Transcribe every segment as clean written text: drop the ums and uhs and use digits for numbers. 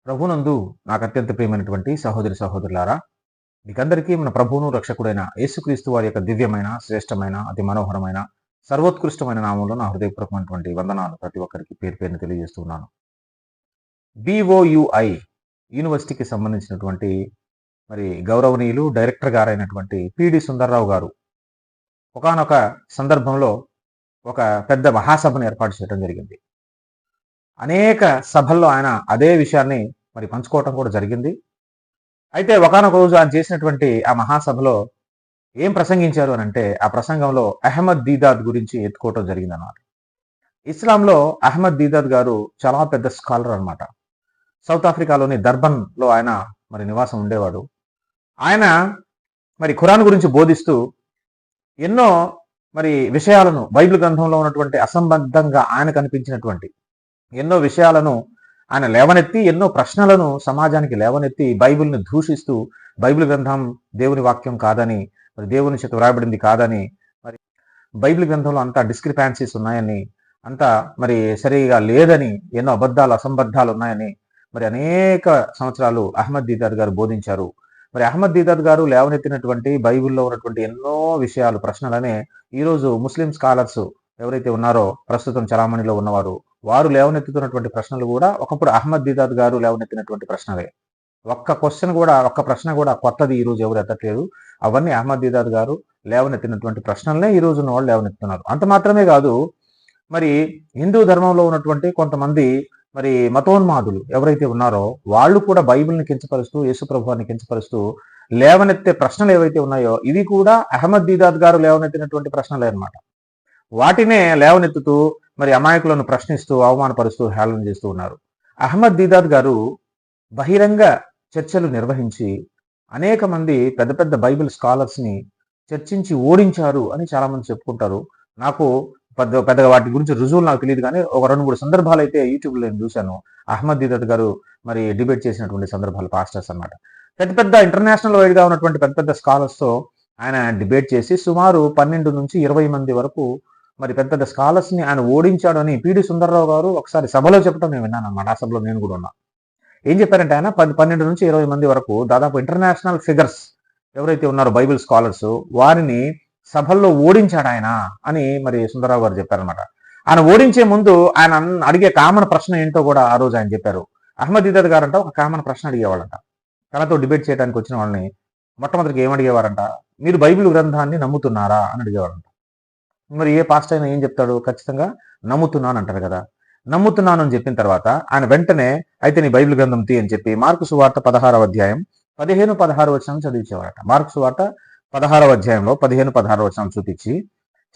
ప్రభునందు నాకు అత్యంత ప్రియమైనటువంటి సహోదరి సహోదరులారా, మీకందరికీ మన ప్రభువును రక్షకుడైన యేసుక్రీస్తు వారి యొక్క దివ్యమైన, శ్రేష్టమైన, అతి మనోహరమైన, సర్వోత్కృష్టమైన నామంలో నా హృదయపూర్వకమైనటువంటి వందనాలు ప్రతి ఒక్కరికి పేరు పేరున తెలియజేస్తున్నాను. BOUI యూనివర్సిటీకి సంబంధించినటువంటి గౌరవనీయులు డైరెక్టర్ గారైనటువంటి పిడి సుందర్రావు గారు ఒకానొక సందర్భంలో ఒక పెద్ద మహాసభను ఏర్పాటు చేయడం జరిగింది. అనేక సభల్లో ఆయన అదే విషయాన్ని పంచుకోవటం కూడా జరిగింది. అయితే ఒకానొక రోజు ఆయన చేసినటువంటి ఆ మహాసభలో ఏం ప్రసంగించారు అని అంటే, ఆ ప్రసంగంలో అహ్మద్ దీదాద్ గురించి ఎత్తుకోవటం జరిగిందన్నమాట. ఇస్లాంలో అహ్మద్ దీదాద్ గారు చాలా పెద్ద స్కాలర్ అన్నమాట. సౌత్ ఆఫ్రికాలోని దర్బన్లో ఆయన నివాసం ఉండేవాడు. ఆయన ఖురాన్ గురించి బోధిస్తూ ఎన్నో విషయాలను, బైబిల్ గ్రంథంలో ఉన్నటువంటి అసంబద్ధంగా ఆయన కనిపించినటువంటి ఎన్నో విషయాలను ఆయన లేవనెత్తి, ఎన్నో ప్రశ్నలను సమాజానికి లేవనెత్తి, బైబిల్ని దూషిస్తూ, బైబిల్ గ్రంథం దేవుని వాక్యం కాదని, దేవుని చేత వ్రాయబడింది కాదని, బైబిల్ గ్రంథంలో అంతా డిస్క్రిపాన్సీస్ ఉన్నాయని, అంతా సరిగా లేదని, ఎన్నో అబద్ధాలు, అసంబద్ధాలు ఉన్నాయని అనేక సంవత్సరాలు అహ్మద్ దీదాద్ గారు బోధించారు. అహ్మద్ దీదాద్ గారు లేవనెత్తినటువంటి బైబిల్లో ఉన్నటువంటి ఎన్నో విషయాలు, ప్రశ్నలనే ఈరోజు ముస్లిం స్కాలర్స్ ఎవరైతే ఉన్నారో, ప్రస్తుతం చలామణిలో ఉన్నవారు, వారు లేవనెత్తుతున్నటువంటి ప్రశ్నలు కూడా ఒకప్పుడు అహ్మద్ దీదాద్ గారు లేవనెత్తినటువంటి ప్రశ్నలే. ఒక్క ప్రశ్న కూడా కొత్తది ఈ రోజు ఎవరు ఎత్తట్లేదు. అవన్నీ అహ్మద్ దీదాద్ గారు లేవనెత్తినటువంటి ప్రశ్నలనే ఈ రోజు వాళ్ళు లేవనెత్తుతున్నారు. అంత మాత్రమే కాదు, హిందూ ధర్మంలో ఉన్నటువంటి కొంతమంది మతోన్మాదులు ఎవరైతే ఉన్నారో, వాళ్ళు కూడా బైబిల్ని కించపరుస్తూ, యేసు ప్రభువాన్ని కించపరుస్తూ లేవనెత్తే ప్రశ్నలు ఏవైతే ఉన్నాయో, ఇవి కూడా అహ్మద్ దీదాద్ గారు లేవనెత్తినటువంటి ప్రశ్నలే అన్నమాట. వాటినే లేవనెత్తుతూ అమాయకులను ప్రశ్నిస్తూ, అవమానపరుస్తూ, హేళన చేస్తూ ఉన్నారు. అహ్మద్ దీదాద్ గారు బహిరంగ చర్చలు నిర్వహించి అనేక మంది పెద్ద పెద్ద బైబిల్ స్కాలర్స్ ని చర్చించి ఓడించారు అని చాలా మంది చెప్పుకుంటారు. నాకు పెద్దగా వాటి గురించి రుజువులు నాకు తెలియదు, కానీ ఒక 2-3 సందర్భాలు అయితే యూట్యూబ్లో నేను చూశాను. అహ్మద్ దీదాద్ గారు డిబేట్ చేసినటువంటి సందర్భాలు, పాస్టర్స్ అన్నమాట. పెద్ద పెద్ద ఇంటర్నేషనల్ వైడ్ గా ఉన్నటువంటి పెద్ద పెద్ద స్కాలర్స్ తో ఆయన డిబేట్ చేసి సుమారు 12 నుంచి 20 మంది వరకు పెద్ద పెద్ద స్కాలర్స్ ని ఆయన ఓడించాడు అని పిడి సుందర్రావు గారు ఒకసారి సభలో చెప్పడం నేను విన్నాను అన్నమాట. ఆ సభలో నేను కూడా ఉన్నా. ఏం చెప్పారంటే, ఆయన 12 నుంచి 20 మంది వరకు దాదాపు ఇంటర్నేషనల్ ఫిగర్స్ ఎవరైతే ఉన్నారో బైబిల్ స్కాలర్స్, వారిని సభల్లో ఓడించాడు ఆయన అని సుందర్రావు గారు చెప్పారనమాట. ఆయన ఓడించే ముందు ఆయన అడిగే కామన్ ప్రశ్న ఏంటో కూడా ఆ రోజు ఆయన చెప్పారు. అహ్మద్ దీదాద్ గారంట ఒక కామన్ ప్రశ్న అడిగేవాళ్ళంట. తనతో డిబేట్ చేయడానికి వచ్చిన వాళ్ళని మొట్టమొదటిగా ఏమడిగేవారంట, మీరు బైబిల్ గ్రంథాన్ని నమ్ముతున్నారా అని అడిగేవారంట. ఏ పాస్టర్ అయినా ఏం చెప్తాడు, ఖచ్చితంగా నమ్ముతున్నాను అంటారు కదా. నమ్ముతున్నాను అని చెప్పిన తర్వాత ఆయన వెంటనే, అయితే నీ బైబిల్ గ్రంథం తీ అని చెప్పి మార్కు సువార్త 16వ అధ్యాయం 15-16 వచనం చదివించేవారట. మార్కు సువార్త 16వ అధ్యాయంలో 15-16 వచనం చూపించి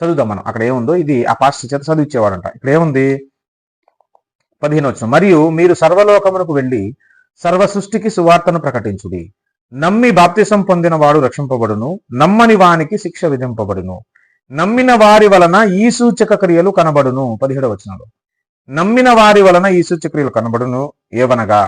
చదువుదాం మనం. అక్కడ ఏముందో ఇది ఆ పాస్టర్ చేత చదివించేవాడంట. ఇక్కడ ఏముంది, 15వ వచనం, మరియు మీరు సర్వలోకమునకు వెళ్ళి సర్వ సృష్టికి సువార్తను ప్రకటించుడి. నమ్మి బాప్తిసం పొందిన వాడు రక్షింపబడును, నమ్మని వానికి శిక్ష విధింపబడును. నమ్మిన వారి వలన ఈ సూచక క్రియలు కనబడును. 17వ వచనంలో, నమ్మిన వారి వలన ఈ సూచక క్రియలు కనబడును ఏవనగా,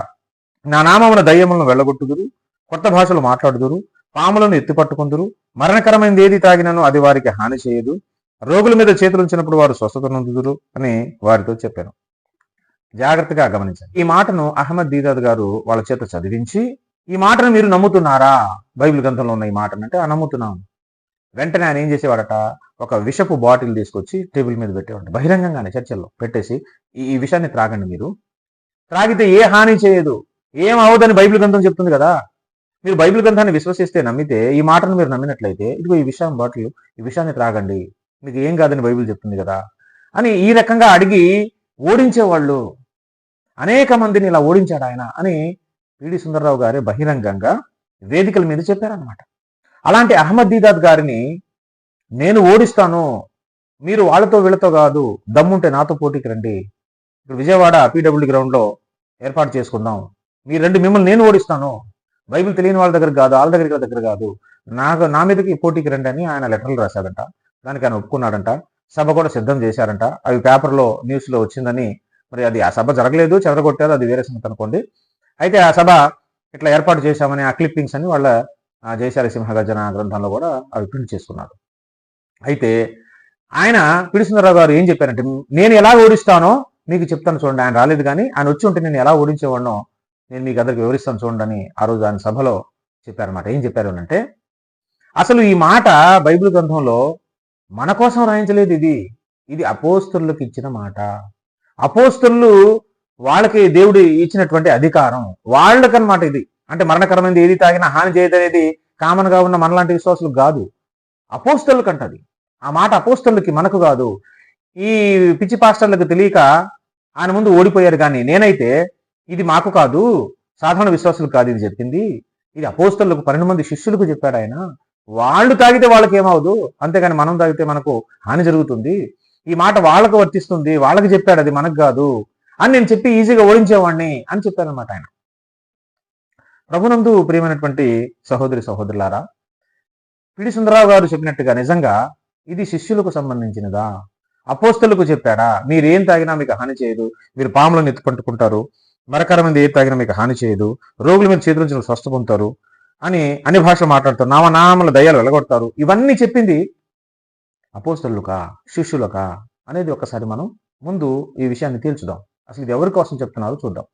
నా నామమున దయ్యములను వెళ్ళగొట్టుదురు, కొత్త భాషలు మాట్లాడుదురు, పాములను ఎత్తిపట్టుకుందురు, మరణకరమైనది ఏది తాగినను అది వారికి హాని చేయదు, రోగుల మీద చేతులు ఉంచినప్పుడు వారు స్వస్థత నొందుదురు అని వారితో చెప్పాను. జాగ్రత్తగా గమనించండి. ఈ మాటను అహ్మద్ దీదాద్ గారు వాళ్ళ చేత చదివించి, ఈ మాటను మీరు నమ్ముతున్నారా, బైబిల్ గ్రంథంలో ఉన్న ఈ మాటను అంటే నమ్ముతున్నాం. వెంటనే ఆయన ఏం చేసేవాడట, ఒక విషపు బాటిల్ తీసుకొచ్చి టేబుల్ మీద పెట్టేవాడు. బహిరంగంగానే చర్చల్లో పెట్టేసి, ఈ విషయాన్ని త్రాగండి, మీరు త్రాగితే ఏ హాని చేయదు, ఏం అవదని బైబిల్ గ్రంథం చెప్తుంది కదా. మీరు బైబిల్ గ్రంథాన్ని విశ్వసిస్తే, నమ్మితే, ఈ మాటను మీరు నమ్మినట్లయితే, ఇదిగో ఈ విషయం బాటిల్, ఈ విషయాన్ని త్రాగండి, మీకు ఏం కాదని బైబిల్ చెప్తుంది కదా అని ఈ రకంగా అడిగి ఓడించేవాళ్ళు. అనేక మందిని ఇలా ఓడించాడు ఆయన అని పిడి సుందర్రావు గారే బహిరంగంగా వేదికల మీద చెప్పారనమాట. అలాంటి అహ్మద్ దీదాద్ గారిని నేను ఓడిస్తాను, మీరు వాళ్ళతో వీళ్ళతో కాదు, దమ్ముంటే నాతో పోటీకి రండి, ఇక్కడ విజయవాడ PW గ్రౌండ్లో ఏర్పాటు చేసుకుందాం, మీరు రండి, మిమ్మల్ని నేను ఓడిస్తాను, బైబిల్ తెలియని వాళ్ళ దగ్గర కాదు, వాళ్ళ దగ్గర కాదు, నా మీదకి పోటీకి రండి అని ఆయన లెటర్లు రాశాడంట. దానికి ఆయన ఒప్పుకున్నాడంట. సభ కూడా సిద్ధం చేశారంట. అవి పేపర్లో, న్యూస్లో వచ్చిందని. అది ఆ సభ జరగలేదు, చెదరగొట్టారు, అది వేరే సంగతి అనుకోండి. అయితే ఆ సభ ఇట్లా ఏర్పాటు చేశామని ఆ క్లిప్పింగ్స్ అని వాళ్ళ జయశాలి సింహగర్జన గ్రంథంలో కూడా అవి ప్రింట్ చేసుకున్నారు. అయితే ఆయన పిడి సుందర్రావు గారు ఏం చెప్పారంటే, నేను ఎలా ఓడిస్తానో మీకు చెప్తాను చూడండి. ఆయన రాలేదు, కానీ ఆయన వచ్చి ఉంటే నేను ఎలా ఓడించేవాడినో నేను మీకు అందరికి వివరిస్తాను చూడండి ఆ రోజు ఆయన సభలో చెప్పారన్నమాట. ఏం చెప్పారు అంటే, అసలు ఈ మాట బైబిల్ గ్రంథంలో మన కోసం రాయించలేదు. ఇది అపోస్తలులకు ఇచ్చిన మాట. అపోస్తలు వాళ్ళకి దేవుడు ఇచ్చినటువంటి అధికారం వాళ్ళకన్నమాట ఇది. అంటే మరణకరమైనది ఏది తాగినా హాని చేయదనేది కామన్ గా ఉన్న మనలాంటి విశ్వాసులకు కాదు, అపోస్తలులకు అంటది. ఆ మాట అపోస్తలుకి, మనకు కాదు. ఈ పిచ్చి పాస్టర్లకు తెలియక ఆయన ముందు ఓడిపోయారు. కానీ నేనైతే ఇది మాకు కాదు, సాధారణ విశ్వాసులకు కాదు ఇది చెప్పింది, ఇది అపోస్తలులకు 12 మంది శిష్యులకు చెప్పాడు ఆయన. వాళ్ళు తాగితే వాళ్ళకి ఏమవదు, అంతేగాని మనం తాగితే మనకు హాని జరుగుతుంది. ఈ మాట వాళ్ళకు వర్తిస్తుంది, వాళ్ళకి చెప్పాడు, అది మనకు కాదు అని నేను చెప్పి ఈజీగా ఓడించేవాడిని అని చెప్పారనమాట ఆయన. ప్రభునందు ప్రియమైనటువంటి సహోదరి సహోదరులారా, పిడి సుందరరావు గారు చెప్పినట్టుగా నిజంగా ఇది శిష్యులకు సంబంధించినదా? అపోస్తలకు చెప్పాడా? మీరేం తాగినా మీకు హాని చేయదు, మీరు పాములను ఎత్తుపట్టుకుంటారు, మరకరమైనది ఏది తాగినా మీకు హాని చేయదు, రోగుల మీద చేతుల నుంచి స్వస్థ పొందుతారు అని అన్ని భాషలు మాట్లాడతారు, నామనామల దయ్యాలు వెలగొడతారు. ఇవన్నీ చెప్పింది అపోస్తలుకా శిష్యులకా అనేది ఒకసారి మనం ముందు ఈ విషయాన్ని తేల్చుదాం. అసలు ఇది ఎవరి కోసం చెప్తున్నారో చూద్దాం.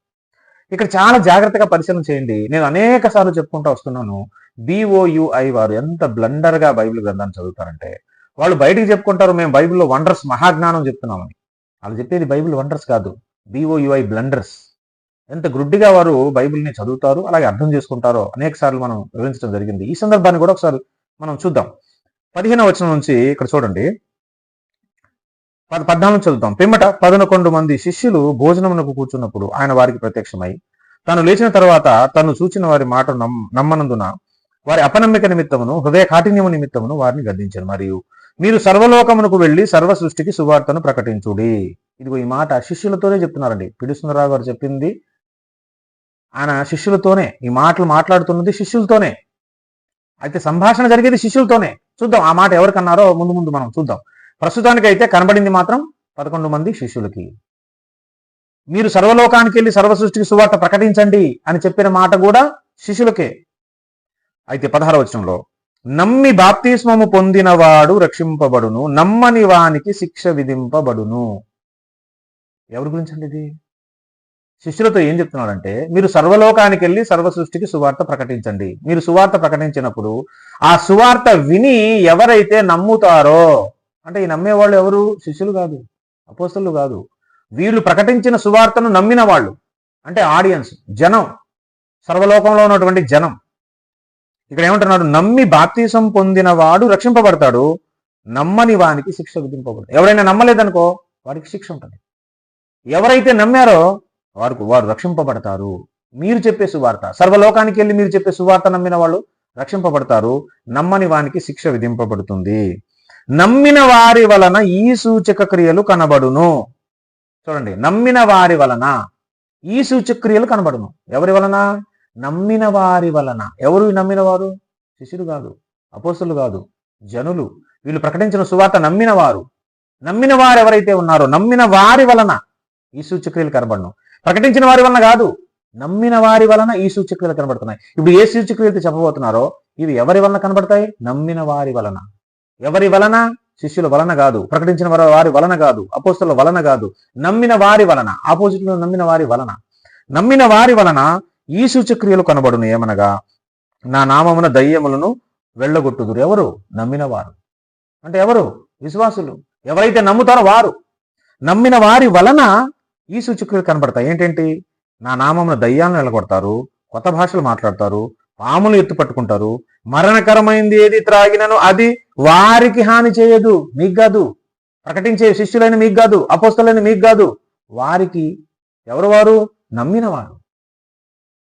ఇక్కడ చాలా జాగ్రత్తగా పరిశీలన చేయండి. నేను అనేక సార్లు చెప్పుకుంటూ వస్తున్నాను, BOUI వారు ఎంత బ్లండర్ గా బైబిల్ గ్రంథాన్ని చదువుతారంటే, వాళ్ళు బయటికి చెప్పుకుంటారు మేము బైబిల్లో వండర్స్ మహాజ్ఞానం చెప్తున్నామని. వాళ్ళు చెప్పేది బైబిల్ వండర్స్ కాదు, BOUI బ్లండర్స్. ఎంత గ్రుడ్డిగా వారు బైబిల్ని చదువుతారు, అలాగే అర్థం చేసుకుంటారో అనేక సార్లు మనం వివరించడం జరిగింది. ఈ సందర్భాన్ని కూడా ఒకసారి మనం చూద్దాం. 15వ వచనం నుంచి ఇక్కడ చూడండి, 14 చదువుతాం. పిమ్మట 11 మంది శిష్యులు భోజనమునకు కూర్చున్నప్పుడు ఆయన వారికి ప్రత్యక్షమై తాను లేచిన తర్వాత తను చూచిన వారి మాట నమ్మనందున వారి అపనమ్మిక నిమిత్తమును హృదయ కాఠిన్యము నిమిత్తమును వారిని గద్దించారు. మరియు మీరు సర్వలోకమునకు వెళ్లి సర్వ సృష్టికి సువార్తను ప్రకటించుడి. ఇదిగో ఈ మాట శిష్యులతోనే చెప్తున్నారండి. పిడి సుందరరావు గారు చెప్పింది ఆయన శిష్యులతోనే, ఈ మాటలు మాట్లాడుతున్నది శిష్యులతోనే, అయితే సంభాషణ జరిగేది శిష్యులతోనే. చూద్దాం ఆ మాట ఎవరికన్నారో ముందు ముందు మనం చూద్దాం. ప్రస్తుతానికి అయితే కనబడింది మాత్రం 11 మంది శిష్యులకి. మీరు సర్వలోకానికి వెళ్ళి సర్వ సృష్టికి సువార్త ప్రకటించండి అని చెప్పిన మాట కూడా శిష్యులకే. అయితే 16వ వచనంలో, నమ్మి బాప్తిస్మము పొందినవాడు రక్షింపబడును, నమ్మని వానికి శిక్ష విధింపబడును. ఎవరి గురించి అండి ఇది? శిష్యులతో ఏం చెప్తున్నాడంటే, మీరు సర్వలోకానికి వెళ్ళి సర్వ సృష్టికి సువార్త ప్రకటించండి. మీరు సువార్త ప్రకటించినప్పుడు ఆ సువార్త విని ఎవరైతే నమ్ముతారో, అంటే ఈ నమ్మేవాళ్ళు ఎవరు? శిష్యులు కాదు, అపోస్తలులు కాదు, వీళ్ళు ప్రకటించిన సువార్తను నమ్మిన వాళ్ళు, అంటే ఆడియన్స్, జనం, సర్వలోకంలో ఉన్నటువంటి జనం. ఇక్కడ ఏమంటున్నాడు? నమ్మి బాప్తిసం పొందిన వాడు రక్షింపబడతాడు, నమ్మని వానికి శిక్ష విధింపబడతాడు. ఎవరైనా నమ్మలేదనుకో వారికి శిక్ష ఉంటుంది. ఎవరైతే నమ్మారో వారు రక్షింపబడతారు. మీరు చెప్పే సువార్త, సర్వలోకానికి వెళ్ళి మీరు చెప్పే సువార్త నమ్మిన వాళ్ళు రక్షింపబడతారు, నమ్మని వానికి శిక్ష విధింపబడుతుంది. నమ్మిన వారి వలన ఈ సూచక క్రియలు కనబడును. చూడండి, నమ్మిన వారి వలన ఈ సూచక క్రియలు కనబడును. ఎవరి వలన? నమ్మిన వారి వలన. ఎవరు నమ్మిన వారు? శిష్యులు కాదు, అపోస్తలులు కాదు, జనులు. వీళ్ళు ప్రకటించిన సువార్త నమ్మిన వారు. నమ్మిన వారు ఎవరైతే ఉన్నారో, నమ్మిన వారి వలన ఈ సూచక్రియలు కనబడను. ప్రకటించిన వారి వలన కాదు, నమ్మిన వారి వలన ఈ సూచక్రియలు కనబడుతున్నాయి. ఇప్పుడు ఏ సూచక్రియలు చెప్పబోతున్నారో ఇవి ఎవరి వలన కనబడతాయి? నమ్మిన వారి వలన. ఎవరి వలన? శిష్యుల వలన కాదు, ప్రకటించిన వారి వలన కాదు, అపోస్తలుల వలన కాదు, నమ్మిన వారి వలన. ఆపోజిట్ లో నమ్మిన వారి వలన. నమ్మిన వారి వలన ఈ సూచక్రియలు కనబడును. ఏమనగా, నా నామమున దయ్యములను వెళ్ళగొట్టుదురు. ఎవరు? నమ్మిన వారు. అంటే ఎవరు? విశ్వాసులు. ఎవరైతే నమ్ముతారో వారు. నమ్మిన వారి వలన ఈ సూచక్రియలు కనబడతాయి. ఏంటేంటి? నా నామమున దయ్యాలను వెళ్ళగొడతారు, కొత్త భాషలు మాట్లాడతారు, పాములు ఎత్తు పట్టుకుంటారు, మరణకరమైంది ఏది త్రాగినను అది వారికి హాని చేయదు. మీకు కాదు, ప్రకటించే శిష్యులైన మీకు కాదు, అపోస్తలైన మీకు కాదు, వారికి. ఎవరు వారు? నమ్మిన వారు.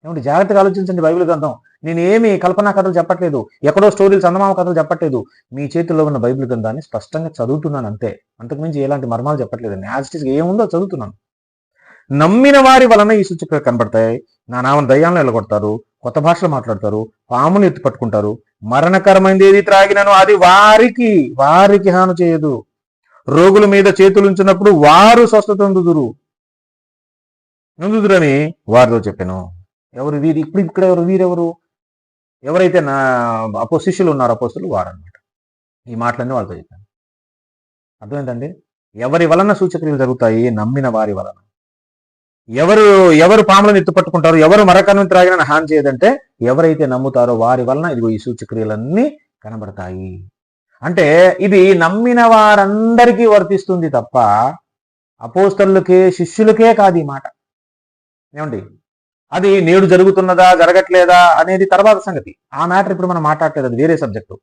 ఏమంటే జాగ్రత్తగా ఆలోచించండి. బైబిల్ గ్రంథం నేను ఏమి కల్పనా కథలు చెప్పట్లేదు, ఎక్కడో స్టోరీలు చందమామ కథలు చెప్పట్లేదు. మీ చేతుల్లో ఉన్న బైబిల్ గ్రంథాన్ని స్పష్టంగా చదువుతున్నాను అంతే, అంతకుమించి ఎలాంటి మర్మాలు చెప్పట్లేదండి. యాజ్ ఇట్ ఈస్ ఏముందో చదువుతున్నాను. నమ్మిన వారి వలన ఈ సూచక్రియలు కనబడతాయి. నా నామమున దయ్యాలను వెళ్ళగొడతారు, కొత్త భాషలు మాట్లాడతారు, పాములు ఎత్తి పట్టుకుంటారు, మరణకరమైనది ఏది త్రాగినను అది వారికి హాని చేయదు, రోగుల మీద చేతులు ఉంచినప్పుడు వారు స్వస్థత నొందుదురని వారితో చెప్పాను. ఎవరు వీరు? ఇక్కడ ఎవరు? వీరెవరు? ఎవరైతే నా శిష్యులు ఉన్నారో, అపోస్తలులు, వారన్నమాట. ఈ మాటలన్నీ వాళ్ళతో చెప్పాను. అర్థమైందండి? ఎవరి వలన సూచక్రియలు జరుగుతాయి? నమ్మిన వారి వలన. ఎవరు ఎవరు పాములను ఎత్తుపట్టుకుంటారు, ఎవరు మరకన్ను త్రాగిన హాని చేయదంటే ఎవరైతే నమ్ముతారో వారి వలన ఇదిగో ఈ సూచక్రియలన్నీ కనబడతాయి. అంటే ఇది నమ్మిన వారందరికీ వర్తిస్తుంది తప్ప అపోస్తలులకే శిష్యులకే కాదు ఈ మాట. ఏమండి, అది నేడు జరుగుతున్నదా జరగట్లేదా అనేది తర్వాత సంగతి. ఆ మ్యాటర్ ఇప్పుడు మనం మాట్లాడలేదు, అది వేరే సబ్జెక్టు.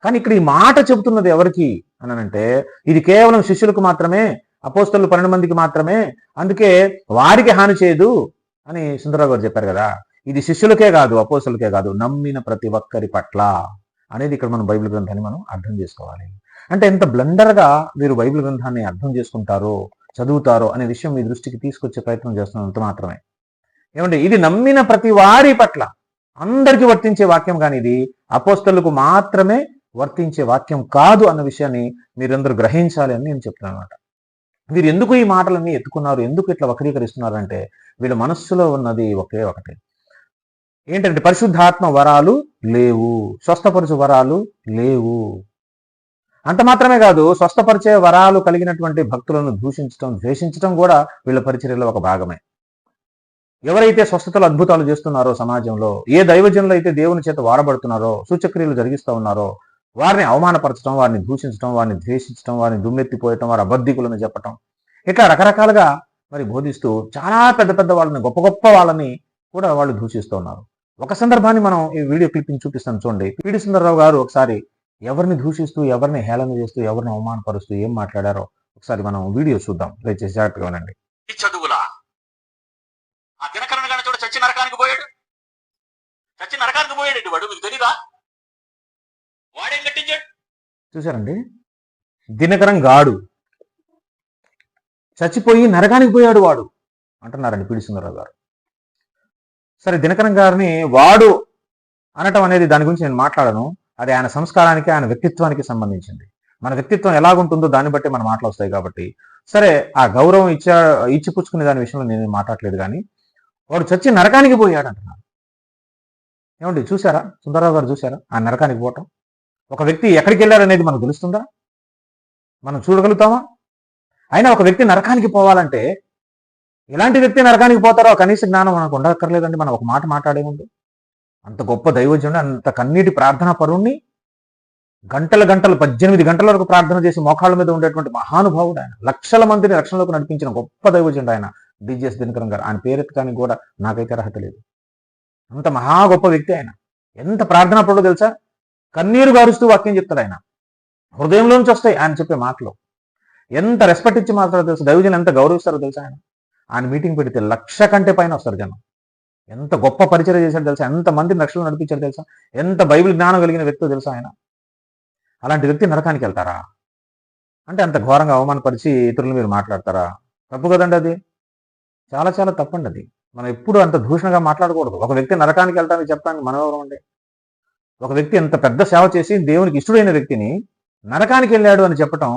కానీ ఇక్కడ ఈ మాట చెబుతున్నది ఎవరికి అనంటే ఇది కేవలం శిష్యులకు మాత్రమే, అపోస్తలు 12 మందికి మాత్రమే, అందుకే వారికి హాని చేయదు అని సుందరరావు గారు చెప్పారు కదా. ఇది శిష్యులకే కాదు, అపోస్తలకే కాదు, నమ్మిన ప్రతి ఒక్కరి పట్ల అనేది ఇక్కడ మనం బైబిల్ గ్రంథాన్ని మనం అర్థం చేసుకోవాలి. అంటే ఎంత బ్లండర్గా మీరు బైబిల్ గ్రంథాన్ని అర్థం చేసుకుంటారో చదువుతారో అనే విషయం మీ దృష్టికి తీసుకొచ్చే ప్రయత్నం చేస్తున్నంత మాత్రమే. ఏమంటే ఇది నమ్మిన ప్రతి వారి పట్ల అందరికీ వర్తించే వాక్యం, కానీ ఇది అపోస్తలకు మాత్రమే వర్తించే వాక్యం కాదు అన్న విషయాన్ని మీరందరూ గ్రహించాలి అని నేను చెప్తున్నాను అనమాట. వీరు ఎందుకు ఈ మాటలన్నీ ఎత్తుకున్నారు, ఎందుకు ఇట్లా వక్రీకరిస్తున్నారు అంటే వీళ్ళ మనస్సులో ఉన్నది ఒకే ఒకటి. ఏంటంటే పరిశుద్ధాత్మ వరాలు లేవు, స్వస్థపరచు వరాలు లేవు. అంత మాత్రమే కాదు, స్వస్థపరిచే వరాలు కలిగినటువంటి భక్తులను దూషించడం ద్వేషించడం కూడా వీళ్ళ పరిచర్యలో ఒక భాగమే. ఎవరైతే స్వస్థతలు అద్భుతాలు చేస్తున్నారో సమాజంలో, ఏ దైవజనులు అయితే దేవుని చేత వాడబడుతున్నారో, సూచక్రియలు జరిగిస్తూ ఉన్నారో వారిని అవమానపరచడం, వారిని దూషించడం, వారిని ద్వేషించడం, వారిని దుమ్మెత్తిపోయటం, వారి అబద్ధికులను చెప్పటం, ఇట్లా రకరకాలుగా మరి బోధిస్తూ చాలా పెద్ద పెద్ద వాళ్ళని, గొప్ప గొప్ప వాళ్ళని కూడా వాళ్ళు దూషిస్తూ ఉన్నారు. ఒక సందర్భాన్ని మనం ఈ వీడియో క్లిప్పింగ్ చూపిస్తాను చూడండి. పిడి సుందరరావు గారు ఒకసారి ఎవరిని దూషిస్తూ, ఎవరిని హేళన చేస్తూ, ఎవరిని అవమానపరుస్తూ ఏం మాట్లాడారో ఒకసారి మనం వీడియో చూద్దాం. దయచేసి జాగ్రత్తగా వినండి. చదువులా ఆ దినకరణ గాని చూడ చచ్చి నరకానికి పోయాడు, వాడు మీకు తెలీదా? వాడేం కట్టించాడు చూసారండి, దినకరం గాడు చచ్చిపోయి నరకానికి పోయాడు వాడు అంటున్నారండి పిడి సుందరరావు గారు. సరే, దినకరం గారిని వాడు అనటం అనేది దాని గురించి నేను మాట్లాడను. అది ఆయన సంస్కారానికి, ఆయన వ్యక్తిత్వానికి సంబంధించింది. మన వ్యక్తిత్వం ఎలాగుంటుందో దాన్ని బట్టి మన మాటలు వస్తాయి కాబట్టి సరే, ఆ గౌరవం ఇచ్చిపుచ్చుకునే దాని విషయంలో నేను మాట్లాడలేదు. కానీ వాడు చచ్చి నరకానికి పోయాడు అంటున్నారు. ఏమండి, చూసారా సుందరరావు గారు, చూసారా ఆ నరకానికి పోవటం? ఒక వ్యక్తి ఎక్కడికి వెళ్ళారనేది మనకు తెలుస్తుందా? మనం చూడగలుగుతామా? అయినా ఒక వ్యక్తి నరకానికి పోవాలంటే ఎలాంటి వ్యక్తి నరకానికి పోతారో కనీస జ్ఞానం మనకు ఉండక్కర్లేదండి. మనం ఒక మాట మాట్లాడే ముందు అంత గొప్ప దైవజనుడు, అంత కన్నీటి ప్రార్థనా పరుణ్ణి, గంటల 18 గంటల వరకు ప్రార్థన చేసి మోకాళ్ళ మీద ఉండేటువంటి మహానుభావుడు ఆయన. లక్షల మందిని రక్షణలోకి నడిపించిన గొప్ప దైవజనుడు ఆయన డిజిఎస్ దినకరం గారు. ఆయన పేరెత్తడానికి కూడా నాకైతే అర్హత లేదు. అంత మహా గొప్ప వ్యక్తి ఆయన. ఎంత ప్రార్థనా పరుడో తెలుసా? కన్నీరు గారుస్తూ వాక్యం చెప్తాడు ఆయన. హృదయంలోంచి వస్తాయి ఆయన చెప్పే మాటలు. ఎంత రెస్పెక్ట్ ఇచ్చి మాట్లాడో తెలుసు, దైవజనులు ఎంత గౌరవిస్తారో తెలుసా ఆయన. ఆయన మీటింగ్ పెడితే 1,00,000 కంటే పైన వస్తారు జనం. ఎంత గొప్ప పరిచయం చేశాడు తెలుసా, ఎంత మందిని రక్షణ నడిపించాడు తెలుసా, ఎంత బైబిల్ జ్ఞానం కలిగిన వ్యక్తో తెలుసా ఆయన. అలాంటి వ్యక్తి నరకానికి వెళ్తారా? అంటే అంత ఘోరంగా అవమానపరిచి ఇతరులు మీరు మాట్లాడతారా? తప్పు కదండి అది, చాలా చాలా తప్పండి అది. మనం ఎప్పుడు అంత దూషణగా మాట్లాడకూడదు. ఒక వ్యక్తి నరకానికి వెళ్తానికి చెప్పడానికి మనం ఎవరు అండి? ఒక వ్యక్తి ఎంత పెద్ద సేవ చేసి దేవునికి ఇష్టడైన వ్యక్తిని నరకానికి వెళ్ళాడు అని చెప్పటం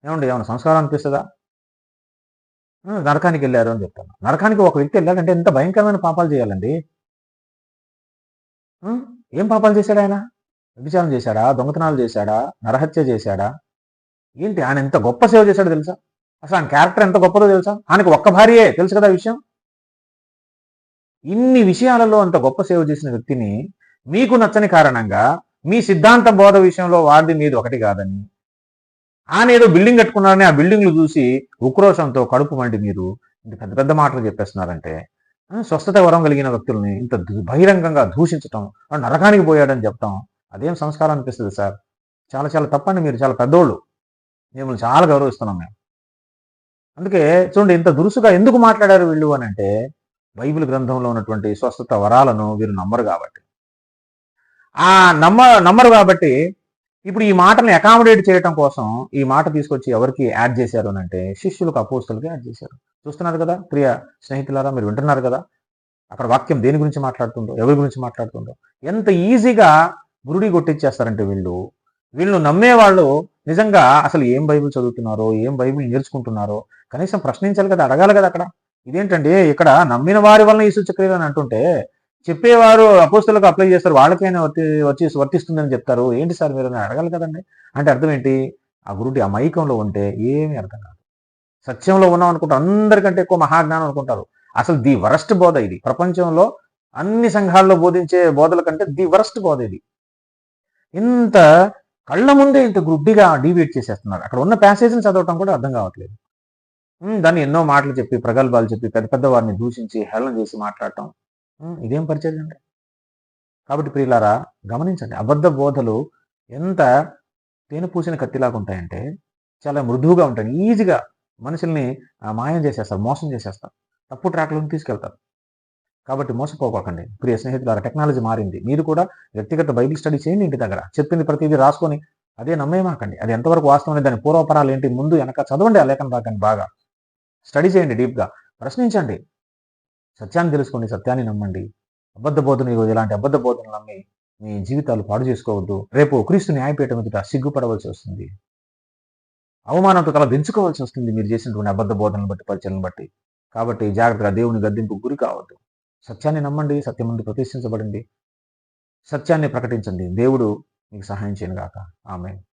ఏమండి, ఏమైనా సంస్కారం అనిపిస్తుందా? నరకానికి వెళ్ళారు అని చెప్తాను. నరకానికి ఒక వ్యక్తి వెళ్ళాడంటే ఎంత భయంకరమైన పాపాలు చేయాలండి. ఏం పాపాలు చేశాడు ఆయన? వ్యభిచారం చేశాడా? దొంగతనాలు చేశాడా? నరహత్య చేశాడా? ఏంటి, ఆయన ఎంత గొప్ప సేవ చేశాడో తెలుసా? అసలు ఆయన క్యారెక్టర్ ఎంత గొప్పదో తెలుసా? ఆయనకు ఒక్క భార్యే, తెలుసు కదా విషయం. ఇన్ని విషయాలలో అంత గొప్ప సేవ చేసిన వ్యక్తిని మీకు నచ్చని కారణంగా మీ సిద్ధాంత బోధ విషయంలో వారిది మీది ఒకటి కాదని, ఆయన ఏదో బిల్డింగ్ కట్టుకున్నారని ఆ బిల్డింగ్లు చూసి ఉక్రోషంతో కడుపు మండి మీరు ఇంత పెద్ద పెద్ద మాటలు చెప్పేస్తున్నారంటే, స్వస్థత వరం కలిగిన వ్యక్తుల్ని ఇంత బహిరంగంగా దూషించటం, నరకానికి పోయాడని చెప్పటం అదేం సంస్కారం అనిపిస్తుంది సార్? చాలా చాలా తప్పండి. మీరు చాలా పెద్దోళ్ళు, మిమ్మల్ని చాలా గౌరవిస్తున్నాం మేము. అందుకే చూడండి, ఇంత దురుసుగా ఎందుకు మాట్లాడారు వీళ్ళు అని అంటే, బైబిల్ గ్రంథంలో ఉన్నటువంటి స్వస్థత వరాలను వీరు నమ్మరు కాబట్టి. ఆ నమ్మరు కాబట్టి ఇప్పుడు ఈ మాటలను అకామిడేట్ చేయడం కోసం ఈ మాట తీసుకొచ్చి ఎవరికి యాడ్ చేశారు అని అంటే, శిష్యులకు, అపోస్తలుకి యాడ్ చేశారు. చూస్తున్నారు కదా ప్రియ స్నేహితులారా, మీరు వింటున్నారు కదా అక్కడ వాక్యం దేని గురించి మాట్లాడుతుందో, ఎవరి గురించి మాట్లాడుతుందో. ఎంత ఈజీగా గురుడి కొట్టించేస్తారంటే వీళ్ళు నమ్మేవాళ్ళు నిజంగా అసలు ఏం బైబిల్ చదువుతున్నారో, ఏం బైబిల్ నేర్చుకుంటున్నారో కనీసం ప్రశ్నించాలి కదా, అడగాలి కదా. అక్కడ ఇదేంటండి, ఇక్కడ నమ్మిన వారి వలన ఈ సూచక్రియలు అని అంటుంటే చెప్పేవారు అపోస్తలకు అప్లై చేస్తారు, వాళ్ళకైనా వర్తిస్తుందని చెప్తారు. ఏంటి సార్ మీరు అడగాలి కదండి. అంటే అర్థం ఏంటి? ఆ గురుడి ఆ మైకంలో ఉంటే ఏమీ అర్థం కాదు. సత్యంలో ఉన్నాం అనుకుంటారు, అందరికంటే ఎక్కువ మహాజ్ఞానం అనుకుంటారు. అసలు ది వరస్ట్ బోధ ఇది. ప్రపంచంలో అన్ని సంఘాల్లో బోధించే బోధల కంటే ది వరస్ట్ బోధ ఇది. ఇంత కళ్ళ ముందే ఇంత గుడ్డిగా డీవియేట్ చేసేస్తున్నారు. అక్కడ ఉన్న ప్యాసేజ్ని చదవటం కూడా అర్థం కావట్లేదు. దాన్ని ఎన్నో మాటలు చెప్పి, ప్రగల్భాలు చెప్పి, పెద్ద పెద్ద వారిని దూషించి, హేళన చేసి మాట్లాడటం. ఇదేం పరిచయం అండి? కాబట్టి ప్రియులారా, గమనించండి, అబద్ధ బోధలు ఎంత తేనె పూసిన కత్తిలాగా ఉంటాయంటే చాలా మృదువుగా ఉంటాయి. ఈజీగా మనుషుల్ని మాయం చేసేస్తారు, మోసం చేసేస్తారు, తప్పు ట్రాక్లోకి తీసుకెళ్తారు. కాబట్టి మోసపోకండి ప్రియ స్నేహితులారా. టెక్నాలజీ మారింది. మీరు కూడా వ్యక్తిగత బైబిల్ స్టడీ చేయండి ఇంటి దగ్గర. చెప్పింది ప్రతిదీ రాసుకొని అదే నమ్మేమాకండి. అది ఎంతవరకు వాస్తవం, దాని పూర్వపరాలు ఏంటి, ముందు వెనక చదవండి. ఆ లేఖన భాగాన్ని బాగా స్టడీ చేయండి, డీప్గా ప్రశ్నించండి, సత్యాన్ని తెలుసుకోండి, సత్యాన్ని నమ్మండి. అబద్ధ బోధన, ఈరోజు ఇలాంటి అబద్ధ బోధనలు నమ్మి మీ జీవితాలు పాడు చేసుకోవద్దు. రేపు క్రీస్తు న్యాయపీఠం ఎదుట సిగ్గుపడవలసి వస్తుంది, అవమానంతో తల దించుకోవాల్సి వస్తుంది మీరు చేసినటువంటి అబద్ధ బోధనలు బట్టి, పరిచయలను బట్టి. కాబట్టి జాగ్రత్తగా దేవుని గద్దింపు గురి కావద్దు. సత్యాన్ని నమ్మండి, సత్యం ముందు ప్రతిష్ఠించబడింది, సత్యాన్ని ప్రకటించండి. దేవుడు మీకు సహాయం చేయను గాక. ఆమేన్.